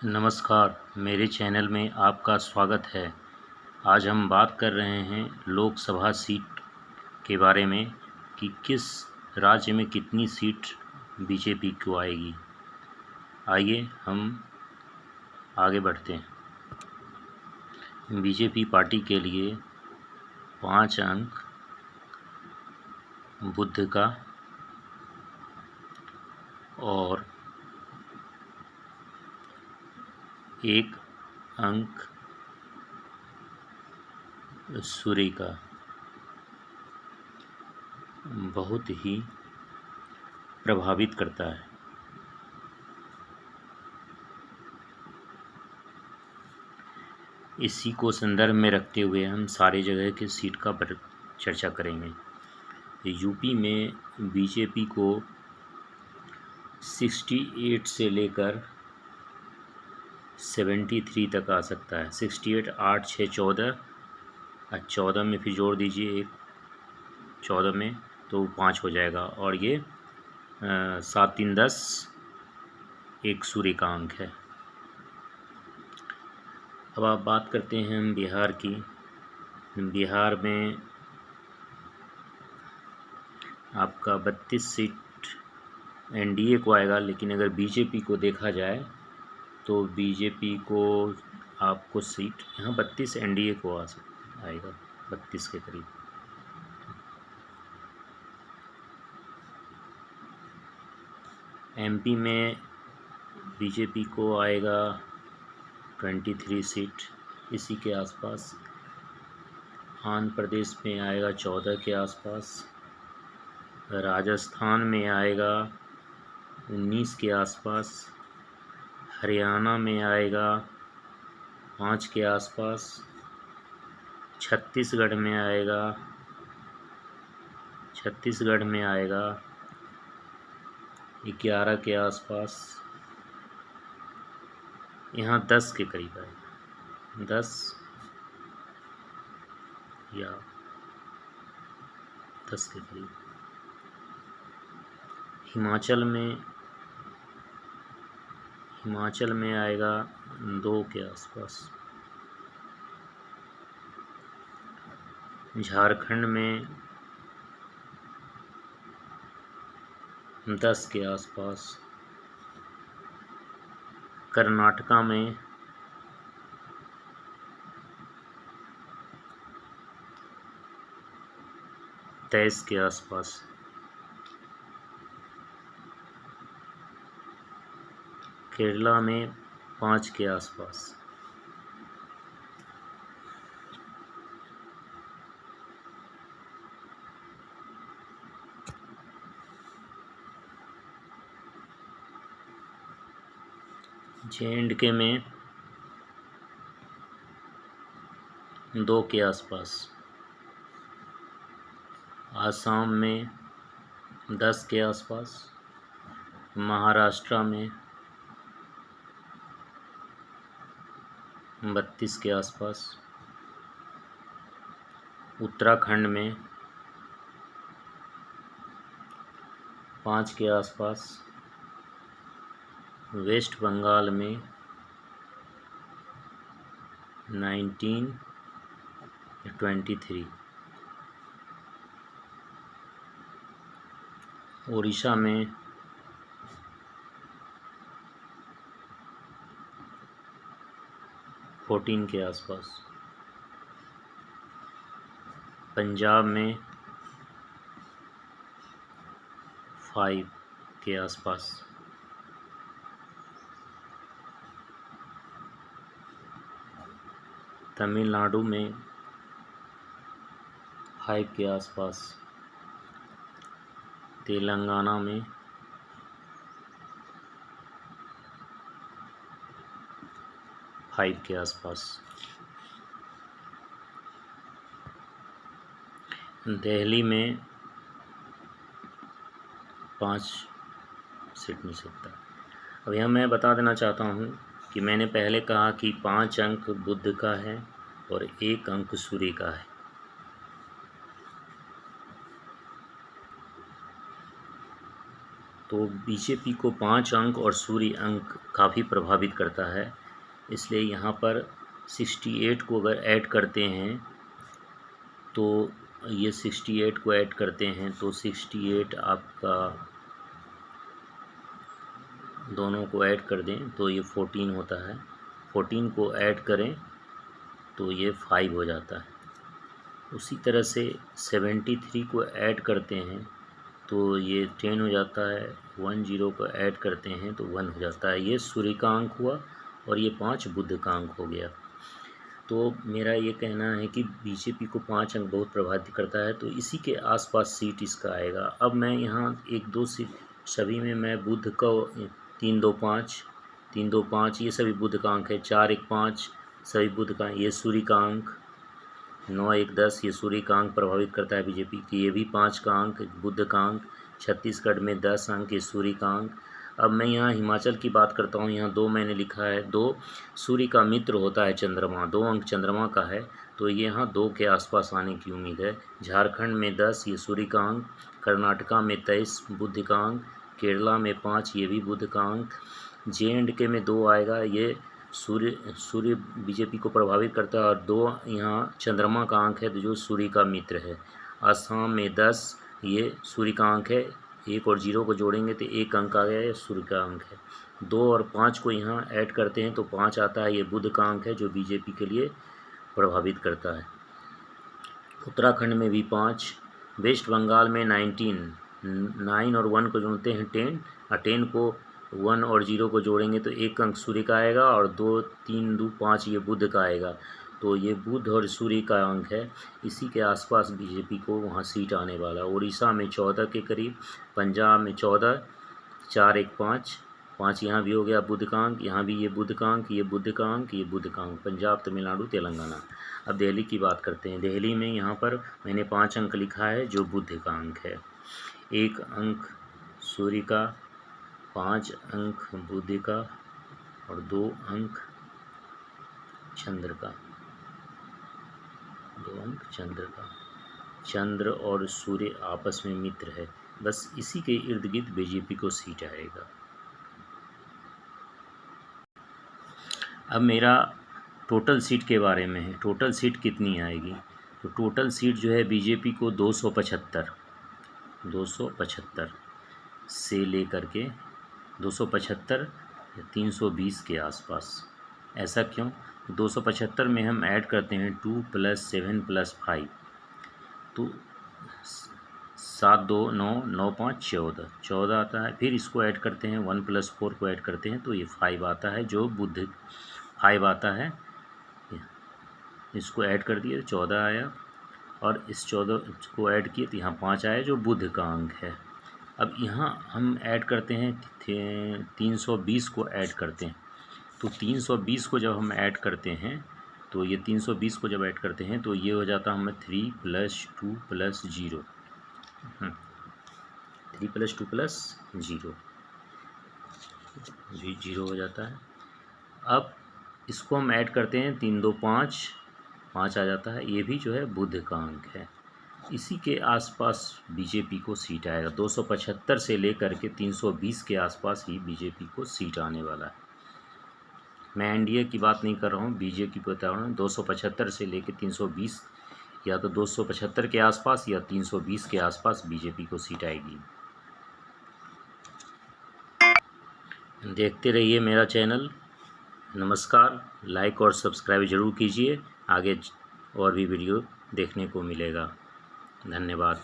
नमस्कार, मेरे चैनल में आपका स्वागत है। आज हम बात कर रहे हैं लोकसभा सीट के बारे में कि किस राज्य में कितनी सीट बीजेपी को आएगी। आइए हम आगे बढ़ते हैं। बीजेपी पार्टी के लिए 5 अंक बुध का और 1 अंक सूर्य का बहुत ही प्रभावित करता है। इसी को संदर्भ में रखते हुए हम सारे जगह के सीट का पर चर्चा करेंगे। यूपी में बीजेपी को 68 से लेकर 73 तक आ सकता है। 68, 8, 6, 14, 14 में फिर जोड़ दीजिए एक, 14 में तो 5 हो जाएगा और ये 7, 3, 10 एक सूर्य का अंक है। अब आप बात करते हैं हम बिहार की। बिहार में आपका 32 सीट एनडीए को आएगा, लेकिन अगर बीजेपी को देखा जाए तो बीजेपी को आपको सीट यहाँ 32 एनडीए को आएगा 32 के करीब। एमपी में बीजेपी को आएगा 23 सीट इसी के आसपास। आंध्र प्रदेश में आएगा 14 के आसपास। राजस्थान में आएगा 19 के आसपास। हरियाणा में आएगा 5 के आसपास। छत्तीसगढ़ में आएगा 11 के आसपास। यहाँ 10 के करीब आएगा, 10 या 10 के करीब। हिमाचल में आएगा 2 के आसपास। झारखंड में 10 के आसपास। कर्नाटका में 23 के आसपास। केरला में 5 के आसपास। जे.एंड.के में 2 के आसपास। आसाम में 10 के आसपास। महाराष्ट्र में 32 के आसपास। उत्तराखंड में 5 के आसपास। वेस्ट बंगाल में 19 या 23। उड़ीसा में 14 के आसपास। पंजाब में 5 के आसपास। तमिलनाडु में 5 के आसपास। तेलंगाना में 5 के आसपास। दिल्ली में 5 सीट मिल सकता है। अब यहाँ मैं बता देना चाहता हूँ कि मैंने पहले कहा कि 5 अंक बुध का है और 1 अंक सूर्य का है। तो बीजेपी को 5 अंक और सूर्य अंक काफ़ी प्रभावित करता है, इसलिए यहाँ पर 68 को अगर ऐड करते हैं तो ये 68 को ऐड करते हैं तो 68 आपका दोनों को ऐड कर दें तो ये 14 होता है। 14 को ऐड करें तो ये 5 हो जाता है। उसी तरह से 73 को ऐड करते हैं तो ये 10 हो जाता है। 10 को ऐड करते हैं तो 1 हो जाता है। ये सूर्य का अंक हुआ और ये 5 बुध का अंक हो गया। तो मेरा ये कहना है कि बीजेपी को 5 अंक बहुत प्रभावित करता है, तो इसी के आसपास सीट इसका आएगा। अब मैं यहाँ 1-2 सीट सभी में मैं बुध का 3-2-5 ये सभी बुध का अंक है। 4-1-5 सभी बुध का, ये सूर्य का अंक। 9-1-10 ये सूर्य का अंक प्रभावित करता है बीजेपी की, ये भी 5 का अंक बुध का अंक। छत्तीसगढ़ में 10 अंक ये सूर्य का अंक। अब मैं यहाँ हिमाचल की बात करता हूँ। यहाँ 2 मैंने लिखा है, 2 सूर्य का मित्र होता है चंद्रमा, 2 अंक चंद्रमा का है, तो ये यहाँ 2 के आसपास आने की उम्मीद है। झारखंड में 10 ये सूर्य का अंक। कर्नाटका में 23 बुध का अंक। केरला में 5 ये भी बुध का अंक। JNK में 2 आएगा, ये सूर्य बीजेपी को प्रभावित करता है, और 2 यहाँ चंद्रमा का अंक है जो सूर्य का मित्र है। असम में 10 ये सूर्य का अंक है, 1 और 0 को जोड़ेंगे तो 1 अंक आ गया, ये सूर्य का अंक है। 2 और 5 को यहाँ ऐड करते हैं तो 5 आता है, ये बुध का अंक है जो बीजेपी के लिए प्रभावित करता है। उत्तराखंड में भी 5। वेस्ट बंगाल में 19, 9 और 1 को जोड़ते हैं 10, और 10 को 1 और 0 को जोड़ेंगे तो 1 अंक सूर्य का आएगा, और 2, 3, 2, 5 ये बुध का आएगा। तो ये बुध और सूर्य का अंक है। इसी के आसपास बीजेपी को वहाँ सीट आने वाला। उड़ीसा में 14 के करीब, पंजाब में 14, 4-1-5 5 यहाँ भी हो गया बुध का अंक, यहाँ भी ये बुध का अंक, ये बुध का अंक, ये बुध का अंक। पंजाब, तमिलनाडु, तेलंगाना। अब दिल्ली की बात करते हैं। दिल्ली में यहाँ पर मैंने 5 अंक लिखा है जो बुध का अंक है। 1 अंक सूर्य का, 5 अंक बुध का, और 2 अंक चंद्र का, 2 अंक चंद्र का। चंद्र और सूर्य आपस में मित्र है, बस इसी के इर्द गिर्द बीजेपी को सीट आएगा। अब मेरा टोटल सीट के बारे में है। टोटल सीट कितनी आएगी? तो टोटल सीट जो है बीजेपी को 275 से लेकर के 275 या 320 के आसपास। ऐसा क्यों? 275 में हम ऐड करते हैं 2 + 7 + 5, तो 7, 2, 9, 9, 5, 14 आता है। फिर इसको ऐड करते हैं, 1 + 4 को ऐड करते हैं तो ये 5 आता है, जो बुध 5 आता है। इसको ऐड कर दिए 14 आया, और इस 14 को ऐड किए तो यहाँ 5 आया जो बुध का अंक है। अब यहाँ हम ऐड करते हैं 320 को ऐड करते हैं, तो 320 को जब हम ऐड करते हैं तो ये 320 को जब ऐड करते हैं तो ये हो जाता है हमें 3 + 2 + 0, 3 + 2 + 0 0 हो जाता है। अब इसको हम ऐड करते हैं 3, 2, 5 आ जाता है, ये भी जो है बुध का अंक है। इसी के आसपास बीजेपी को सीट आएगा। 275 से लेकर के 320 के आसपास ही बीजेपी को सीट आने वाला है। मैं एनडीए की बात नहीं कर रहा हूँ, बीजेपी को बता रहा हूँ। 275 से लेकर 320, या तो 275 के आसपास या 320 के आसपास बीजेपी को सीट आएगी। देखते रहिए मेरा चैनल। नमस्कार। लाइक और सब्सक्राइब ज़रूर कीजिए, आगे और भी वीडियो देखने को मिलेगा। धन्यवाद।